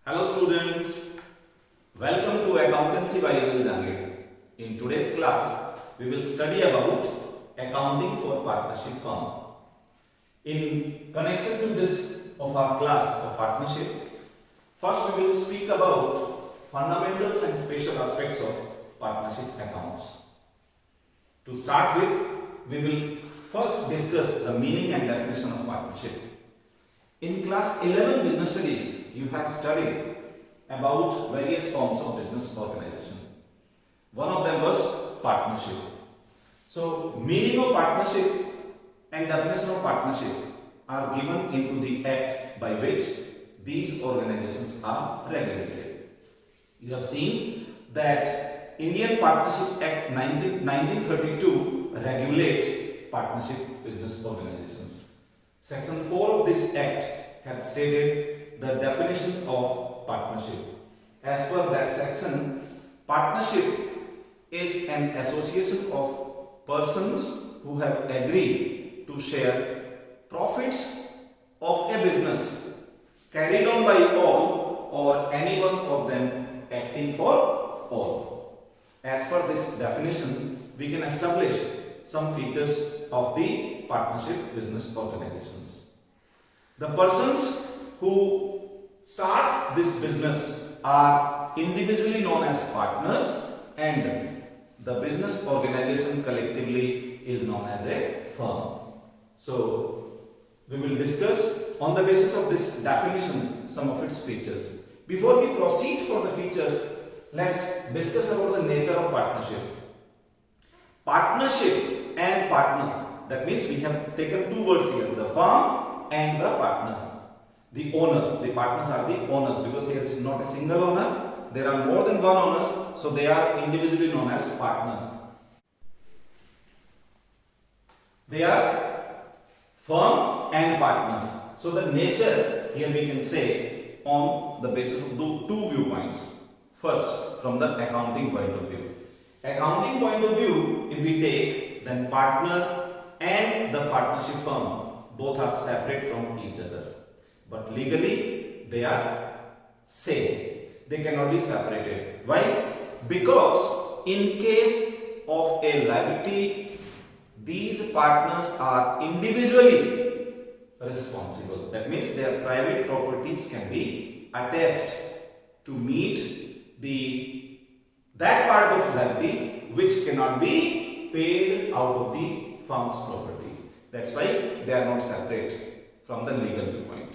Hello students, welcome to Accountancy by Jangir. In today's class, we will study about accounting for partnership firm. In connection to this of our class of partnership, first we will speak about fundamentals and special aspects of partnership accounts. To start with, we will first discuss the meaning and definition of partnership. In class 11 business studies, you have studied about various forms of business organization. One of them was partnership. So, meaning of partnership and definition of partnership are given into the act by which these organizations are regulated. You have seen that Indian Partnership Act 1932 regulates partnership business organizations. Section 4 of this act has stated the definition of partnership. As per that section, partnership is an association of persons who have agreed to share profits of a business carried on by all or any one of them acting for all. As per this definition, we can establish some features of the partnership business organizations. The persons who start this business are individually known as partners and the business organization collectively is known as a firm. So, we will discuss on the basis of this definition some of its features. Before we proceed for the features, let's discuss about the nature of partnership. Partnership and partners. That means we have taken two words here, the firm and the partners. The owners, the partners are the owners because here is not a single owner, there are more than one owners, so they are individually known as partners. They are firm and partners. So the nature here we can say on the basis of two viewpoints. First, from the accounting point of view. Accounting point of view, if we take, then partner and the partnership firm both are separate from each other. But legally, they are same. They cannot be separated. Why? Because in case of a liability, these partners are individually responsible. That means their private properties can be attached to meet that part of liability which cannot be paid out of the firm's properties. That's why they are not separate from the legal viewpoint.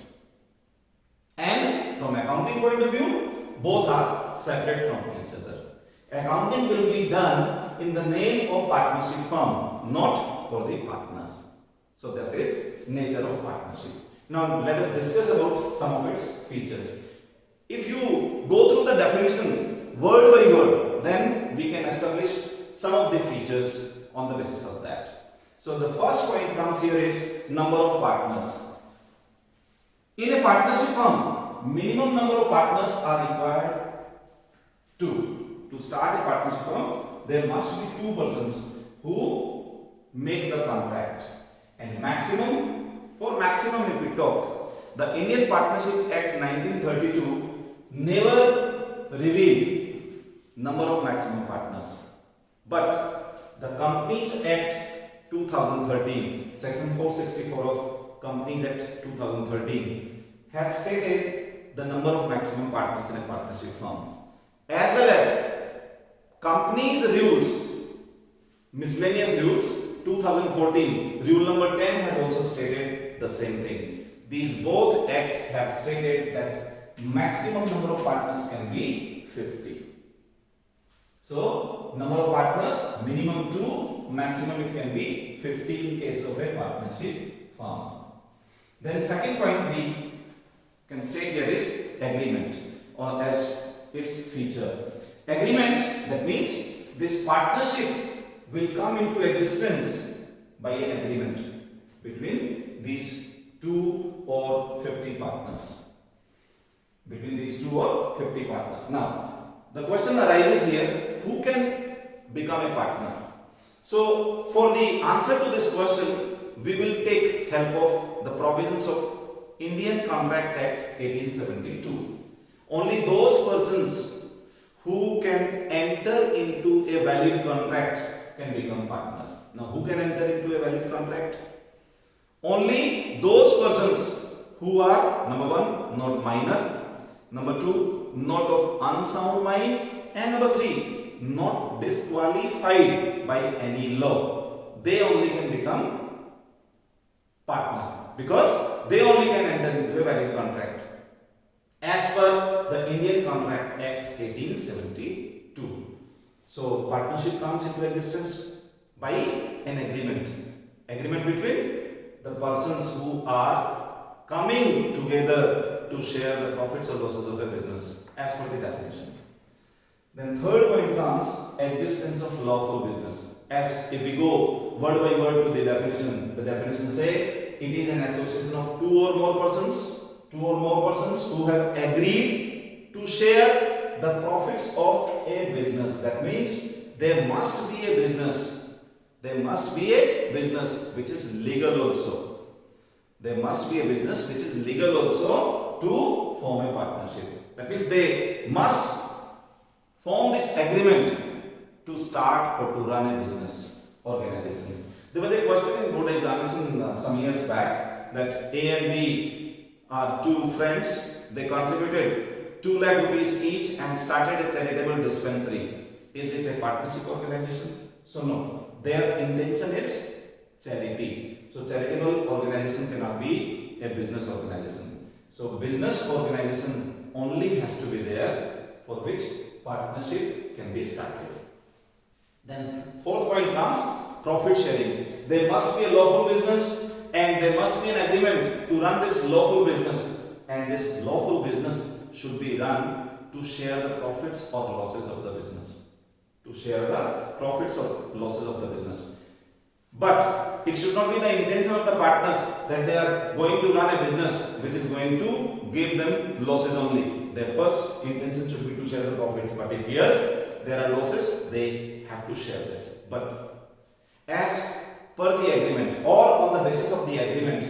And from accounting point of view, both are separate from each other. Accounting will be done in the name of partnership firm, not for the partners. So that is nature of partnership. Now let us discuss about some of its features. If you go through the definition word by word, then we can establish some of the features on the basis of that. So the first point comes here is number of partners. In a partnership firm, minimum number of partners are required to start a partnership firm. There must be two persons who make the contract. And maximum, for maximum if we talk, the Indian Partnership Act 1932 never revealed number of maximum partners. But the Companies Act 2013, section 464 of Companies Act 2013 has stated the number of maximum partners in a partnership firm. As well as Companies Rules, Miscellaneous Rules 2014, rule number 10 has also stated the same thing. These both acts have stated that maximum number of partners can be 50. So, number of partners minimum 2, maximum it can be 50 in case of a partnership firm. Then second point we can state here is agreement or as its feature. Agreement, that means this partnership will come into existence by an agreement between these 2 or 50 partners. Between these 2 or 50 partners. Now, the question arises here, who can become a partner? So, for the answer to this question, we will take help of the provisions of Indian Contract Act 1872. Only those persons who can enter into a valid contract can become partner. Now, who can enter into a valid contract? Only those persons who are, number one, not minor, number two, not of unsound mind, and number three, not disqualified by any law. They only can become partner because they only can enter into a valid contract as per the Indian Contract Act 1872. So, partnership comes into existence by an agreement between the persons who are coming together to share the profits or losses of a business as per the definition. Then third point comes existence of lawful business. As if we go word by word to the definition say it is an association of two or more persons who have agreed to share the profits of a business. That means there must be a business. There must be a business which is legal also. There must be a business which is legal also to form a partnership. That means they must form this agreement to start or to run a business organization. There was a question in board examination some years back that A and B are two friends. They contributed 2 lakh rupees each and started a charitable dispensary. Is it a partnership organization? So no. Their intention is charity. So charitable organization cannot be a business organization. So business organization only has to be there for which partnership can be started. Then fourth point comes profit sharing. There must be a lawful business and there must be an agreement to run this lawful business, and this lawful business should be run to share the profits or losses of the business. To share the profits or losses of the business. But it should not be the intention of the partners that they are going to run a business which is going to give them losses only. Their first intention should be to share the profits. But if yes, there are losses, they have to share that. But as per the agreement or on the basis of the agreement,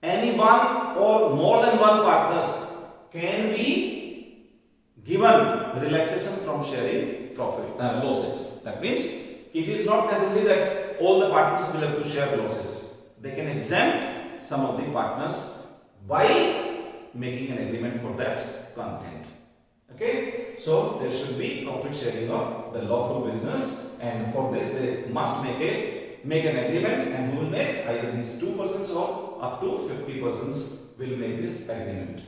any one or more than one partners can be given relaxation from sharing losses. That means it is not necessary that all the partners will have to share losses. They can exempt some of the partners by making an agreement for that content. Okay, so there should be profit sharing of the lawful business, and for this they must make an agreement, and who will make? Either these two persons or up to 50 persons will make this agreement.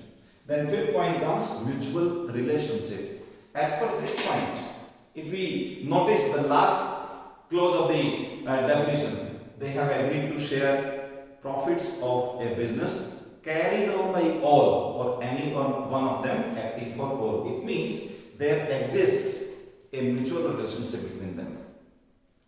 Then fifth point comes mutual relationship. As per this point, if we notice the last clause of the definition, they have agreed to share profits of a business carried on by all or any one of them acting for all. It means there exists a mutual relationship between them.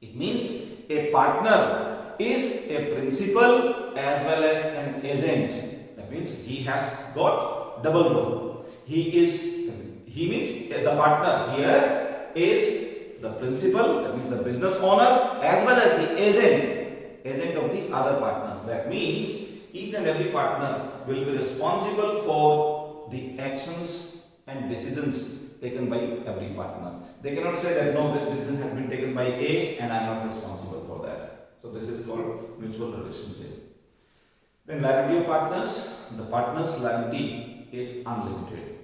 It means a partner is a principal as well as an agent. That means he has got double role. He means the partner here is the principal, that means the business owner, as well as the agent of the other partners. That means each and every partner will be responsible for the actions and decisions taken by every partner. They cannot say that no, this decision has been taken by A and I am not responsible for that. So this is called mutual relationship. Then liability of partners. The partners' liability is unlimited.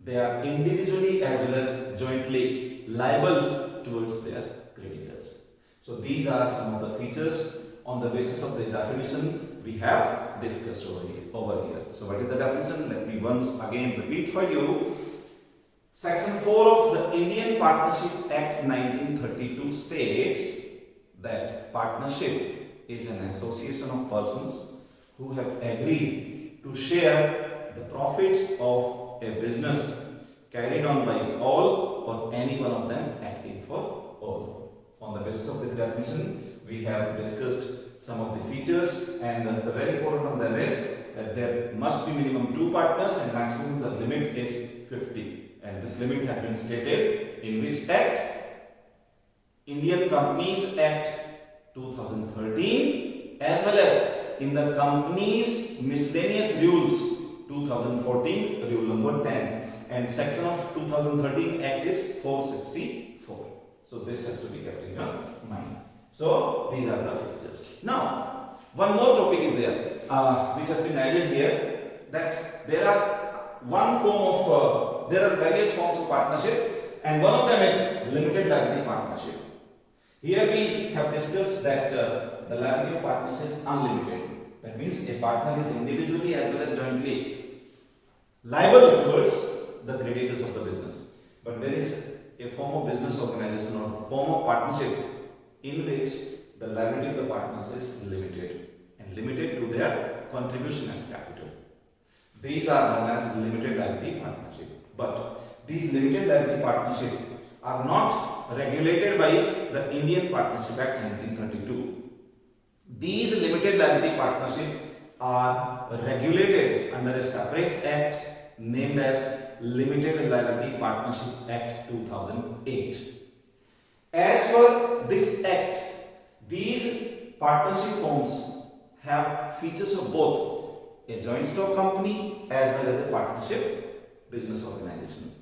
They are individually as well as jointly liable towards their creditors. So these are some of the features on the basis of the definition we have discussed over here. So what is the definition? Let me once again repeat for you. Section 4 of the Indian Partnership Act 1932 states that partnership is an association of persons who have agreed to share the profits of a business carried on by all or any one of them acting for all. On the basis of this definition, we have discussed some of the features, and the very important on them is that there must be minimum 2 partners and maximum the limit is 50. And this limit has been stated in which act? Indian Companies Act 2013 as well as in the Companies Miscellaneous Rules 2014 rule number 10. and section of 2013 Act is 464. So this has to be kept in your mind. So these are the features. Now one more topic is there which has been added here, that there are there are various forms of partnership, and one of them is limited liability partnership. Here we have discussed that the liability of partners is unlimited. That means a partner is individually as well as jointly liable towards the creditors of the business. But there is a form of business organization or form of partnership in which the liability of the partners is limited and limited to their contribution as capital. These are known as limited liability partnership. But these limited liability partnership are not regulated by the Indian Partnership Act 1932. These limited liability partnerships are regulated under a separate act named as Limited Liability Partnership Act 2008. As per this act, these partnership forms have features of both a joint stock company as well as a partnership business organization.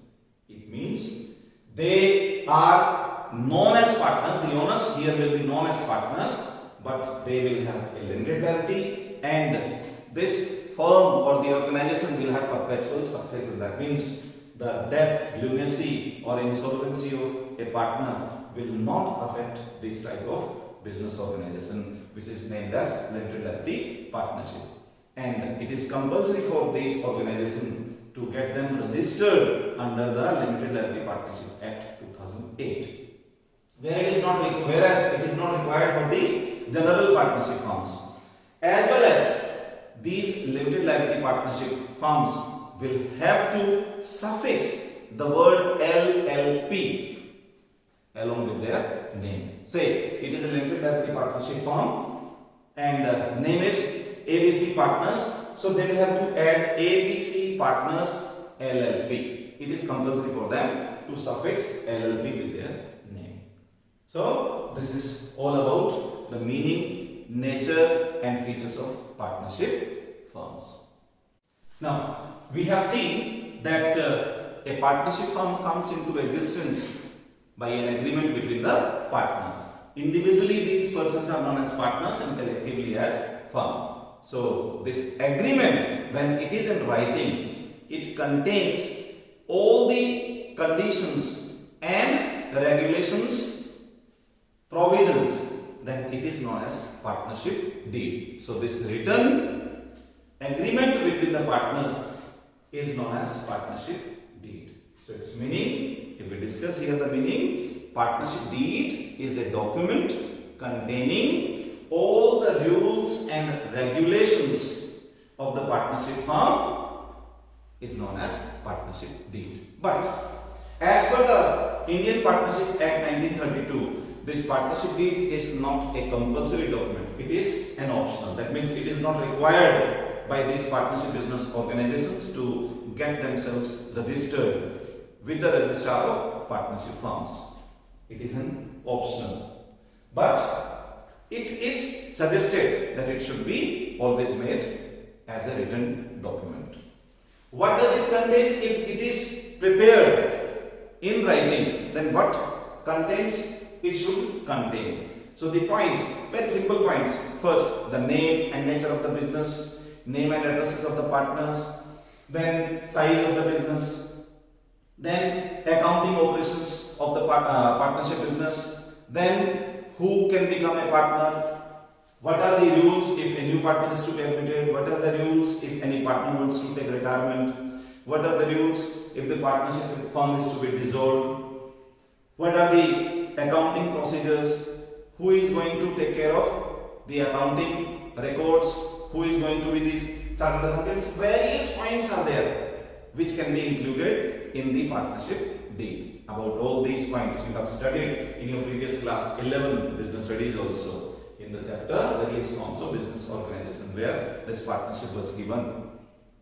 It means they are known as partners, the owners here will be known as partners, but they will have a limited liability, and this firm or the organization will have perpetual successor. That means the death, lunacy or insolvency of a partner will not affect this type of business organization, which is named as limited liability partnership. And it is compulsory for these organizations to get them registered under the Limited Liability Partnership Act 2008. Whereas it is not required for the general partnership firms. As well as these limited liability partnership firms will have to suffix the word LLP along with their name. Say it is a limited liability partnership firm and name is ABC Partners. So they will have to add ABC Partners LLP. It is compulsory for them to suffix LLP with their name. So this is all about the meaning, nature and features of partnership firms. Now we have seen that a partnership firm comes into existence by an agreement between the partners. Individually these persons are known as partners and collectively as firm. So this agreement, when it is in writing, it contains all the conditions and the regulations, provisions, then it is known as partnership deed. So this written agreement between the partners is known as partnership deed. So its meaning, if we discuss here the meaning, partnership deed is a document containing all the rules and regulations of the partnership firm is known as partnership deed. But as per the Indian Partnership Act 1932, this partnership deed is not a compulsory document. It is an optional. That means it is not required by these partnership business organizations to get themselves registered with the registrar of partnership firms. It is an optional. But it is suggested that it should be always made as a written document. What does it contain? If it is prepared in writing, then what contains it should contain. So the points, very simple points. First, the name and nature of the business, name and addresses of the partners, then size of the business, then accounting operations of the partnership business, then who can become a partner, what are the rules if a new partner is to be admitted, what are the rules if any partner wants to take retirement, what are the rules if the partnership firm is to be dissolved, what are the accounting procedures, who is going to take care of the accounting records, who is going to be these chartered accountants. Various points are there which can be included in the partnership deed. About all these points you have studied in your previous class 11 business studies also in the chapter various forms of business organization, where this partnership was given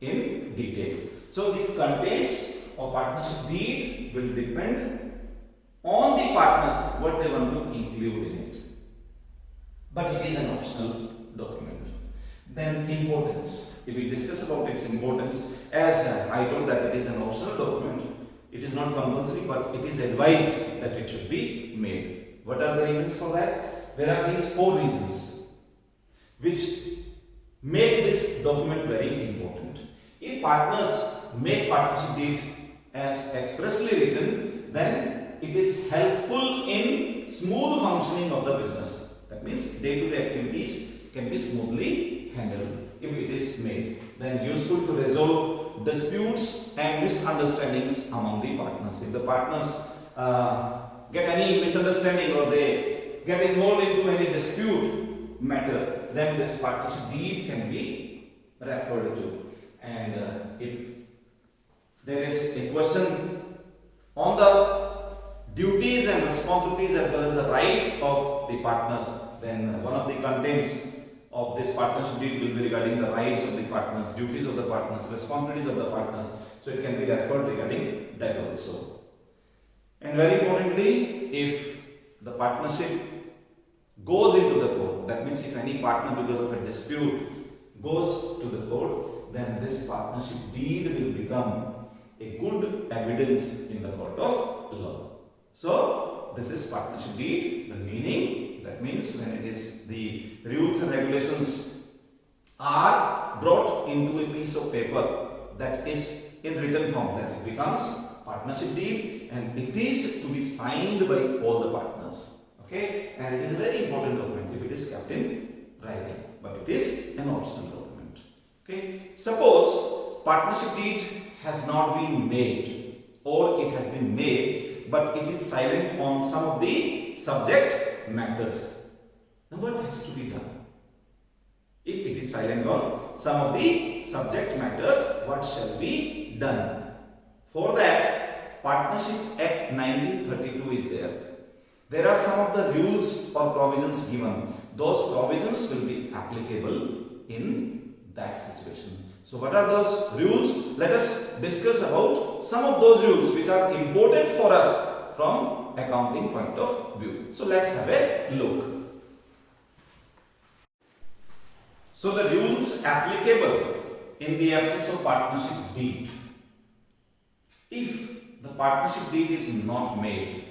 in detail. So these contents of partnership deed will depend on the partners what they want to include in it. But it is an optional document. Then importance. If we discuss about its importance, as I told that it is an optional document, It is not compulsory, but it is advised that it should be made. What are the reasons for that? There are these 4 reasons which make this document very important. If partners make partnership deed as expressly written, then it is helpful in smooth functioning of the business. That means day-to-day activities can be smoothly handled if it is made. Then useful to resolve disputes and misunderstandings among the partners. If the partners get any misunderstanding or they get involved into any dispute matter, then this partnership deed can be referred to. And if there is a question on the duties and responsibilities as well as the rights of the partners, then one of the contents of this partnership deed will be regarding the rights of the partners, duties of the partners, responsibilities of the partners. So it can be referred regarding that also. And very importantly, if the partnership goes into the court, that means if any partner because of a dispute goes to the court, then this partnership deed will become a good evidence in the court of law. So this is partnership deed. The meaning, that means when it is the rules and regulations are brought into a piece of paper that is in written form, that it becomes partnership deed and it is to be signed by all the partners. Okay, and it is a very important document if it is kept in writing, but it is an optional document. Okay, suppose partnership deed has not been made or it has been made but it is silent on some of the subject matters. Now what has to be done? If it is silent on some of the subject matters, what shall be done? For that, Partnership Act 1932 is there. There are some of the rules or provisions given. Those provisions will be applicable in that situation. So what are those rules? Let us discuss about some of those rules which are important for us from accounting point of view. So let's have a look. So the rules applicable in the absence of partnership deed. If the partnership deed is not made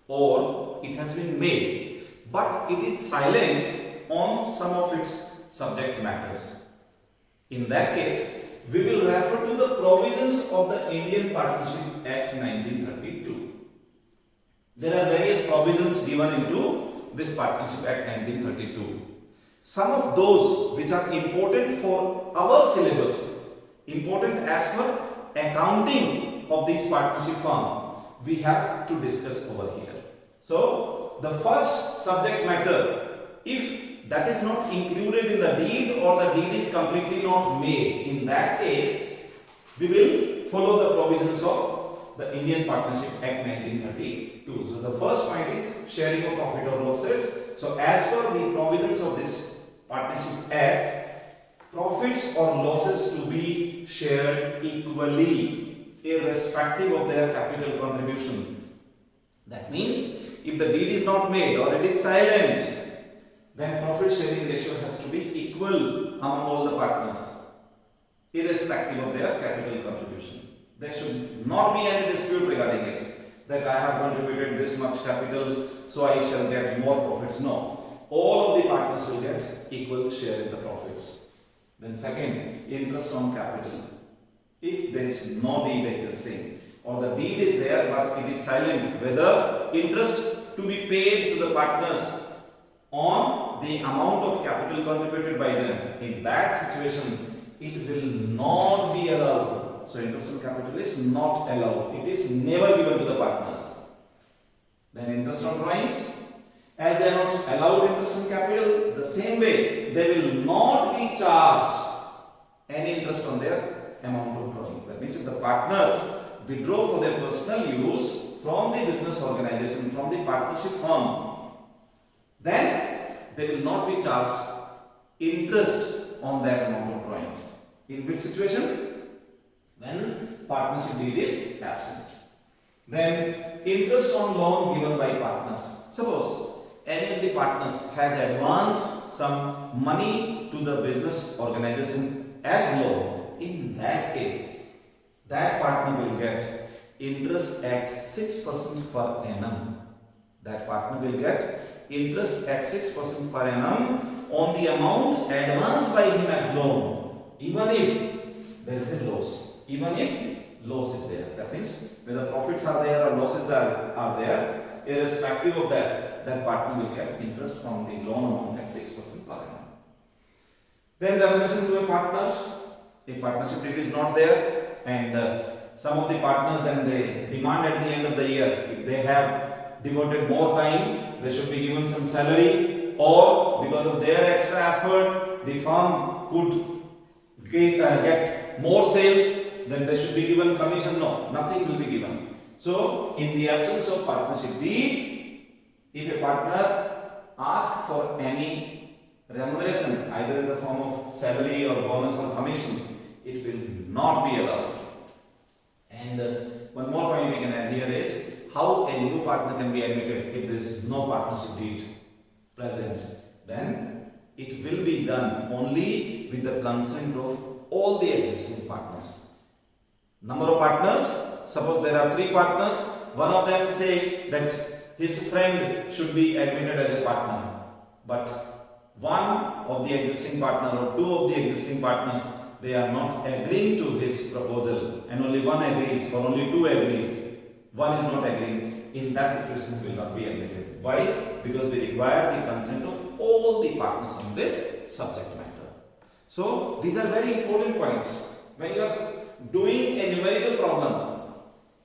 or it has been made but it is silent on some of its subject matters, in that case we will refer to the provisions of the Indian Partnership Act 1932. There are various provisions given into this Partnership Act 1932. Some of those which are important for our syllabus, important as per accounting of these partnership firm, we have to discuss over here. So the first subject matter, if that is not included in the deed or the deed is completely not made, in that case we will follow the provisions of the Indian Partnership Act 1932. So the first point is sharing of profit or losses. So as per the provisions of this Partnership Act, profits or losses to be shared equally irrespective of their capital contribution. That means if the deed is not made or it is silent, then profit sharing ratio has to be equal among all the partners irrespective of their capital contribution. There should not be any dispute regarding it, that I have contributed this much capital so I shall get more profits. No. All of the partners will get equal share in the profits. Then second, interest on capital. If there is no deed existing or the deed is there but it is silent, whether interest to be paid to the partners on the amount of capital contributed by them, in that situation it will not be allowed. So interest on capital is not allowed. It is never given to the partners. Then interest on drawings. As they are not allowed interest on capital, the same way they will not be charged any interest on their amount of drawings. That means if the partners withdraw for their personal use from the business organization, from the partnership firm, then they will not be charged interest on that amount of drawings. In which situation? When partnership deed is absent. Then interest on loan given by partners. Suppose any of the partners has advanced some money to the business organization as loan. In that case, that partner will get interest at 6% per annum. That partner will get interest at 6% per annum on the amount advanced by him as loan, even if there is a loss. Even if loss is there. That means whether profits are there or losses are there, irrespective of that, that partner will get interest on the loan amount at 6% per annum. Then remuneration to a partner. A partnership deed is not there, and some of the partners then they demand at the end of the year, if they have devoted more time, they should be given some salary, or because of their extra effort, the firm could get more sales, then they should be given commission. No, nothing will be given. So, in the absence of partnership deed, if a partner asks for any remuneration, either in the form of salary or bonus or commission, it will not be allowed. And one more point we can add here is how a new partner can be admitted if there is no partnership deed present. Then it will be done only with the consent of all the existing partners. Number of partners, suppose there are 3 partners, one of them say that his friend should be admitted as a partner, but one of the existing partner or 2 of the existing partners, they are not agreeing to his proposal, and only one agrees or only 2 agrees, one is not agreeing. In that situation, he will not be admitted. Why? Because we require the consent of all the partners on this subject matter. So these are very important points. When you are doing a numerical problem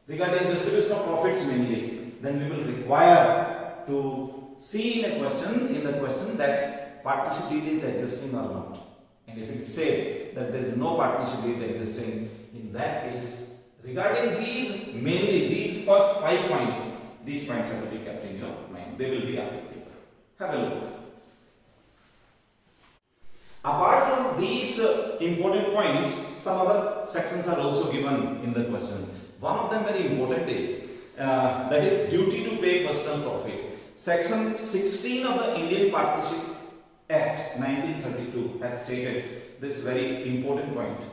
regarding distribution of profits mainly, then we will require to see in the question that partnership deed is existing or not. And if it is said that there is no partnership deed existing, in that case, regarding these, mainly these first 5 points, these points have to be kept in your mind. They will be applicable. Have a look. Apart from these important points, some other sections are also given in the question. One of them very important is that is duty to pay personal profit. Section 16 of the Indian Partnership Act 1932 has stated this very important point,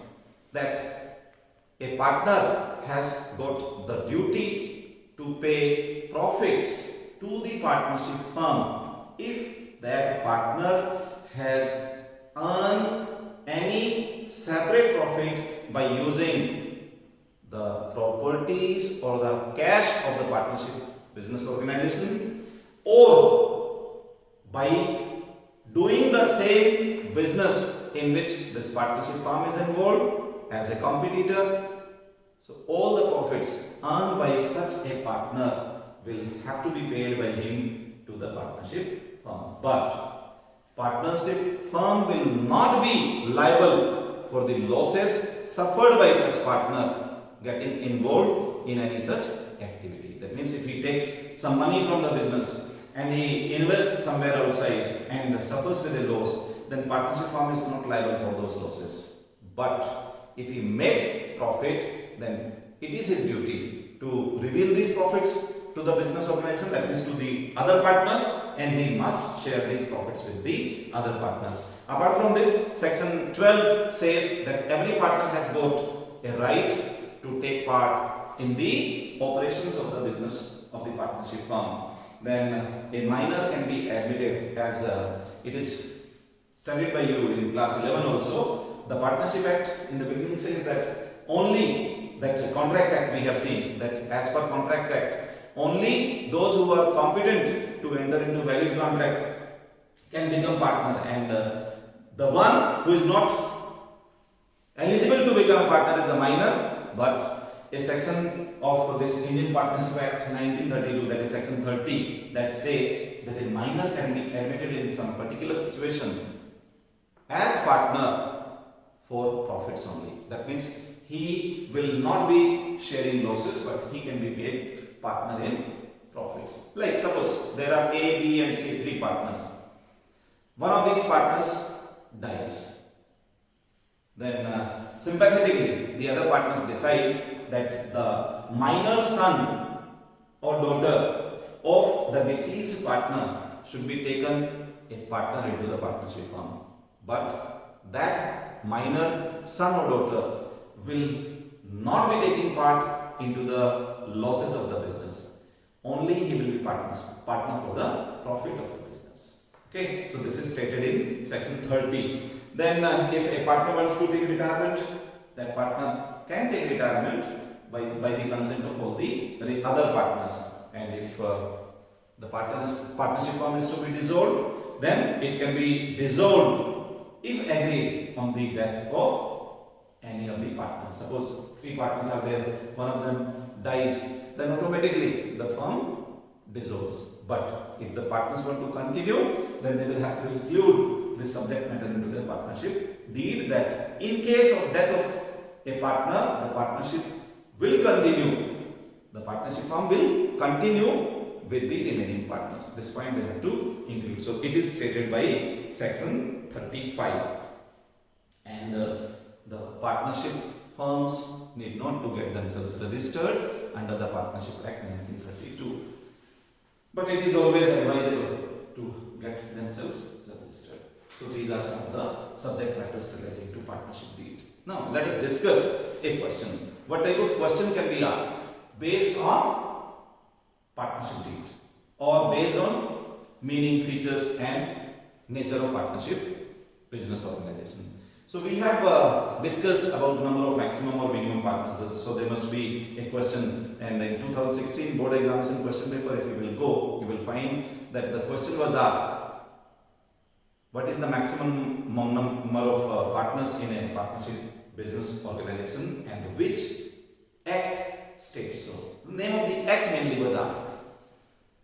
that a partner has got the duty to pay profits to the partnership firm if that partner has earned any separate profit by using the properties or the cash of the partnership business organization, or by doing the same business in which this partnership firm is involved as a competitor. So all the profits earned by such a partner will have to be paid by him to the partnership firm. But partnership firm will not be liable for the losses suffered by such partner getting involved in any such activity. That means if he takes some money from the business and he invests somewhere outside and suffers with a loss, then partnership firm is not liable for those losses. But if he makes profit, then it is his duty to reveal these profits to the business organization, that means to the other partners, and he must share these profits with the other partners. Apart from this, section 12 says that every partner has got a right to take part in the operations of the business of the partnership firm. Then a minor can be admitted, as it is studied by you in class 11 also. The Partnership Act in the beginning says that only that Contract Act we have seen, that as per Contract Act, only those who are competent to enter into valid contract can become partner, and the one who is not eligible to become a partner is the minor. But a section of this Indian Partnership Act 1932, that is section 30, that states that a minor can be admitted in some particular situation as partner for profits only. That means he will not be sharing losses, but he can be made partner in profits. Like suppose there are A, B and C, 3 partners. One of these partners dies. Then sympathetically the other partners decide that the minor son or daughter of the deceased partner should be taken a partner into the partnership firm. But that minor son or daughter will not be taking part into the losses of the business. Only he will be partner for the profit of the business. Okay, so this is stated in section 30. Then if a partner wants to take retirement, that partner can take retirement by the consent of all the other partners. And if the partnership firm is to be dissolved, then it can be dissolved if agreed on the death of any of the partners. Suppose 3 partners are there, one of them dies, then automatically the firm dissolves. But if the partners want to continue, then they will have to include the subject matter into their partnership deed, that in case of death of a partner, the partnership will continue. The partnership firm will continue with the remaining partners. This point they have to include. So it is stated by section 35. And the partnership firms need not to get themselves registered under the Partnership Act 1932. But it is always advisable to get themselves registered. So these are some of the subject matters relating to partnership deed. Now let us discuss a question. What type of question can be asked based on partnership deed or based on meaning, features and nature of partnership business organization? So we have discussed about number of maximum or minimum partners. So there must be a question, and in 2016 board examination question paper, if you will go, you will find that the question was asked, what is the maximum number of partners in a partnership business organization and which act states so? The name of the act mainly was asked.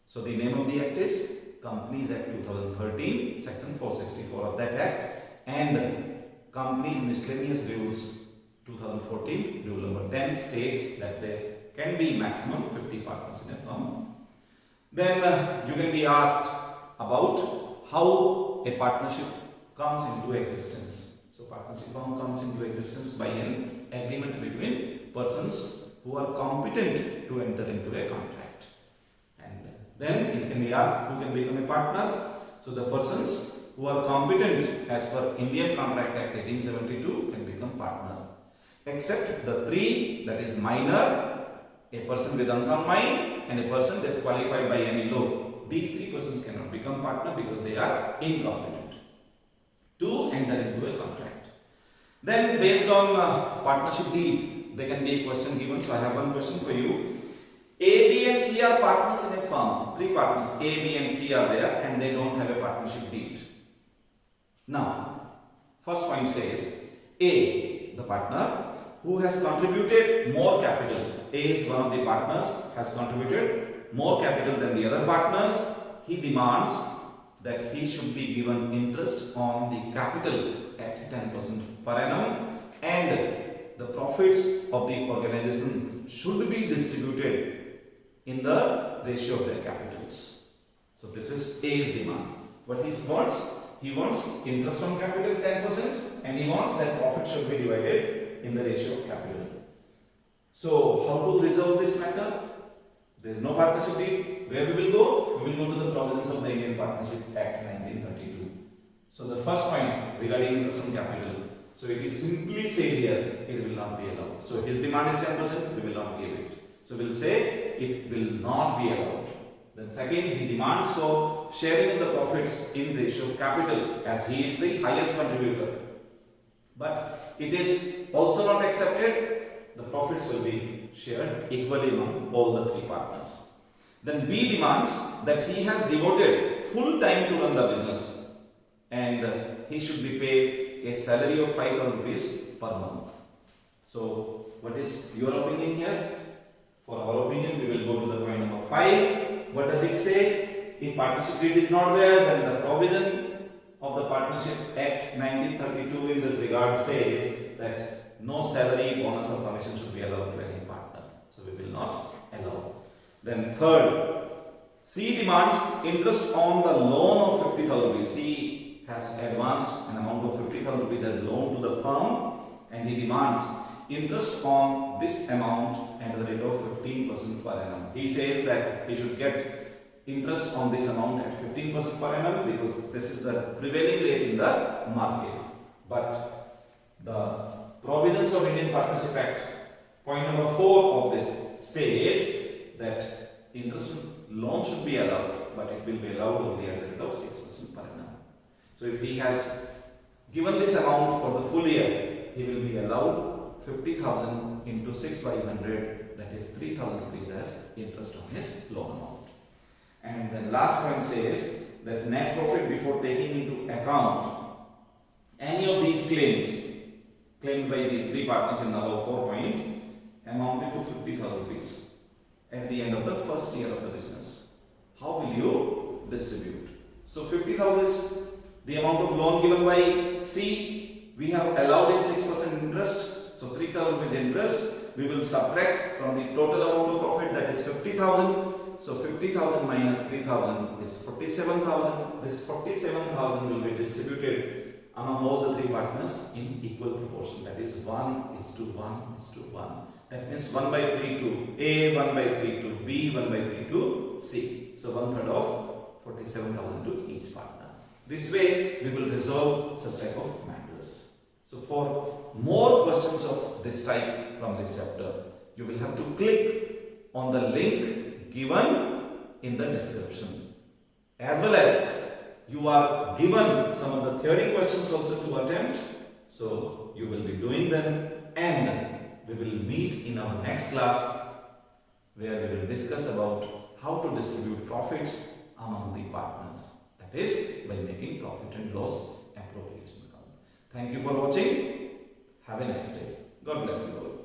So the name of the act is Companies Act 2013, section 464 of that act, and Companies Miscellaneous Rules 2014, rule number 10 states that there can be maximum 50 partners in a firm. Then you can be asked about how a partnership comes into existence. So partnership firm comes into existence by an agreement between persons who are competent to enter into a contract. And then it can be asked who can become a partner. So the persons who are competent as per Indian Contract Act 1872 can become partner. Except the 3, that is minor, a person with unsound mind and a person disqualified by any law. These 3 persons cannot become partner because they are incompetent to enter into a contract. Then based on partnership deed, there can be a question given. So I have one question for you. A, B and C are partners in a firm. 3 partners, A, B and C are there and they don't have a partnership deed. Now, first point says A, the partner who has contributed more capital. A is one of the partners, has contributed more capital than the other partners. He demands that he should be given interest on the capital at 10% per annum and the profits of the organization should be distributed in the ratio of their capitals. So this is A's demand. What he wants? He wants interest on capital 10% and he wants that profit should be divided in the ratio of capital. So how to resolve this matter? There is no partnership deed. Where we will go? We will go to the provisions of the Indian Partnership Act 1932. So the first point regarding interest on capital. So it is simply said here, it will not be allowed. So his demand is 10%, we will not give it. So we will say it will not be allowed. Then second, he demands for sharing of the profits in ratio of capital as he is the highest contributor. But it is also not accepted. The profits will be shared equally among all the 3 partners. Then B demands that he has devoted full time to run the business and he should be paid a salary of 5,000 rupees per month. So what is your opinion here? For our opinion, we will go to the point number 5. What does it say? If partnership deed is not there, then the provision of the Partnership Act 1932 in this regard says that no salary, bonus or commission should be allowed to any partner. So we will not allow. Then third, C demands interest on the loan of 50,000 rupees. C has advanced an amount of 50,000 rupees as loan to the firm and he demands interest on this amount at the rate of 15% per annum. He says that he should get interest on this amount at 15% per annum because this is the prevailing rate in the market. But the provisions of Indian Partnership Act Point number 4 of this states that interest loan should be allowed, but it will be allowed only at the rate of 6% per annum. So if he has given this amount for the full year, he will be allowed 50,000 into 6 by 100, that is 3,000 rupees as interest on his loan amount. And then last point says that net profit before taking into account any of these claims claimed by these three partners in the above 4 points amounted to 50,000 rupees at the end of the first year of the business. How will you distribute? So 50,000 is the amount of loan given by C. We have allowed in 6% interest. So 3,000 rupees interest. We will subtract from the total amount of profit, that is 50,000. So 50,000 minus 3,000 is 47,000. This 47,000 will be distributed among all the three partners in equal proportion. That is 1:1:1. That means 1 by 3 to A, 1 by 3 to B, 1 by 3 to C. So 1/3 of 47,000 to each partner. This way we will resolve such type of matters. So for more questions of this type from this chapter, you will have to click on the link given in the description. As well as you are given some of the theory questions also to attempt. So you will be doing them, and we will meet in our next class where we will discuss about how to distribute profits among the partners. That is by making profit and loss appropriation account. Thank you for watching. Have a nice day. God bless you all.